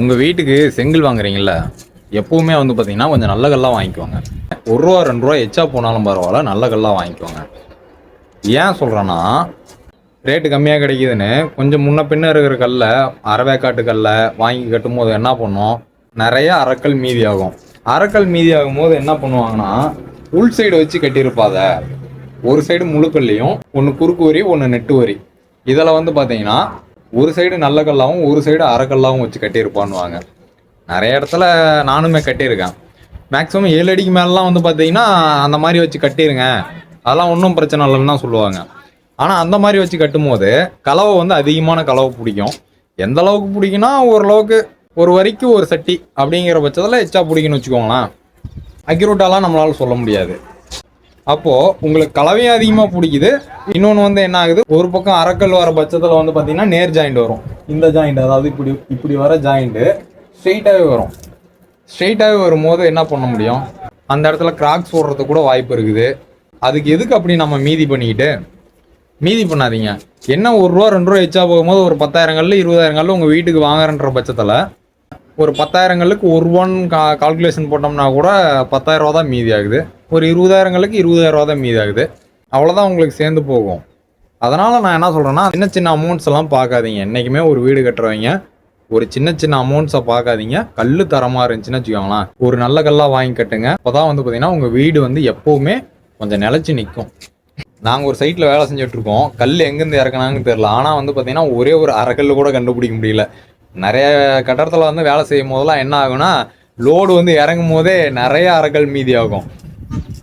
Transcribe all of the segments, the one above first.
உங்கள் வீட்டுக்கு செங்கல் வாங்குறீங்கள, எப்பவுமே வந்து பார்த்தீங்கன்னா கொஞ்சம் நல்ல கல்லாக வாங்கிக்குவாங்க. ரூபா 2 எச்சா போனாலும் பரவாயில்ல, நல்ல கல்லாக வாங்கிக்குவாங்க. ஏன் சொல்கிறேன்னா, ரேட்டு கம்மியாக கிடைக்குதுன்னு கொஞ்சம் முன்ன பின்ன இருக்கிற கல்லை, அரைவேக்காட்டு கல்லை வாங்கி கட்டும் போது என்ன பண்ணும், நிறைய அரைக்கல் மீதி ஆகும். அரைக்கல் மீதி ஆகும் போது என்ன பண்ணுவாங்கன்னா, உள் சைடு வச்சு கட்டியிருப்பாத, ஒரு சைடு முழுக்கல்லையும் ஒன்று குறுக்கு வரி ஒன்று நெட்டு வரி. இதில் வந்து பார்த்தீங்கன்னா ஒரு சைடு நல்ல கல்லாகவும் ஒரு சைடு அரைக்கல்லாகவும் வச்சு கட்டியிருப்பான்னுவாங்க. நிறைய இடத்துல நானுமே கட்டியிருக்கேன். மேக்ஸிமம் 7 அடிக்கு மேலாம் வந்து பார்த்தீங்கன்னா அந்த மாதிரி வச்சு கட்டிடுங்க, அதெல்லாம் ஒன்றும் பிரச்சனை இல்லைன்னு தான் சொல்லுவாங்க. ஆனால் அந்த மாதிரி வச்சு கட்டும் போது கலவை வந்து அதிகமான கலவை பிடிக்கும். எந்த அளவுக்கு பிடிக்குன்னா, ஓரளவுக்கு ஒரு வரிக்கு ஒரு சட்டி அப்படிங்கிற பட்சத்தில் எச்சா பிடிக்குன்னு வச்சுக்கோங்களேன். அக்யூரேட்டாலாம் நம்மளால சொல்ல முடியாது. அப்போது உங்களுக்கு கலவையும் அதிகமாக பிடிக்குது. இன்னொன்று வந்து என்ன ஆகுது, ஒரு பக்கம் அரைக்கல் வர பட்சத்தில் வந்து பார்த்தீங்கன்னா நேர் ஜாயிண்ட் வரும். இந்த ஜாயிண்ட், அதாவது இப்படி இப்படி வர ஜாயிண்ட்டு ஸ்ட்ரெயிட்டாகவே வரும். ஸ்ட்ரெயிட்டாகவே வரும்போது என்ன பண்ண முடியும், அந்த இடத்துல கிராக்ஸ் போடுறதுக்கு கூட வாய்ப்பு இருக்குது. அதுக்கு எதுக்கு அப்படி நம்ம மீதி பண்ணிக்கிட்டு, மீதி பண்ணாதீங்க. என்ன ரூபா 2 எச்சா போகும்போது ஒரு 10,000 கல் 20,000 கல் உங்கள் வீட்டுக்கு வாங்குறன்ற பட்சத்தில் ஒரு 10,000 கல்லுக்கு ரூபான்னு கால்குலேஷன் போட்டோம்னா கூட 10,000 ரூபா தான் மீதி ஆகுது. ஒரு 20,000 கல்லுக்கு 20,000 ரூபா தான் மீதி ஆகுது. அவ்வளோதான் உங்களுக்கு சேர்ந்து போகும். அதனால் நான் என்ன சொல்கிறேன்னா, சின்ன சின்ன அமௌண்ட்ஸ் எல்லாம் பார்க்காதீங்க. என்றைக்குமே ஒரு வீடு கட்டுறவங்க ஒரு சின்ன சின்ன அமௌண்ட்ஸை பார்க்காதீங்க. கல் தரமாக இருந்துச்சுன்னு வச்சுக்கோங்களேன், ஒரு நல்ல கல்லாக வாங்கி கட்டுங்க. அப்போ தான் வந்து பார்த்தீங்கன்னா உங்கள் வீடு வந்து எப்போவுமே கொஞ்சம் நிலச்சி நிற்கும். நாங்கள் ஒரு சைட்டில் வேலை செஞ்சுட்ருக்கோம். கல் எங்கேருந்து இறக்குனாங்கன்னு தெரில. ஆனால் வந்து பார்த்தீங்கன்னா ஒரே ஒரு அரைக்கல் கூட கண்டுபிடிக்க முடியல. நிறைய கட்டடத்தில் வந்து வேலை செய்யும் போதெல்லாம் என்ன ஆகுனா, லோடு வந்து இறங்கும் போதே நிறைய அரைக்கல் மீதி ஆகும்.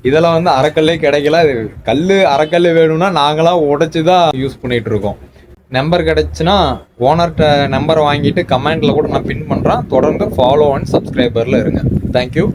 இதெல்லாம் வந்து அரைக்கல்லே கிடைக்கல. கல் அரைக்கல் வேணும்னா நாங்களாம் உடைச்சி தான் யூஸ் பண்ணிகிட்டு இருக்கோம். நம்பர் கிடச்சுன்னா ஓனர்கிட்ட நம்பரை வாங்கிட்டு கமெண்ட்டில் கூட நான் பின் பண்ணுறேன். தொடர்ந்து ஃபாலோ அண்ட் சப்ஸ்கிரைபரில் இருங்க. தேங்க்யூ.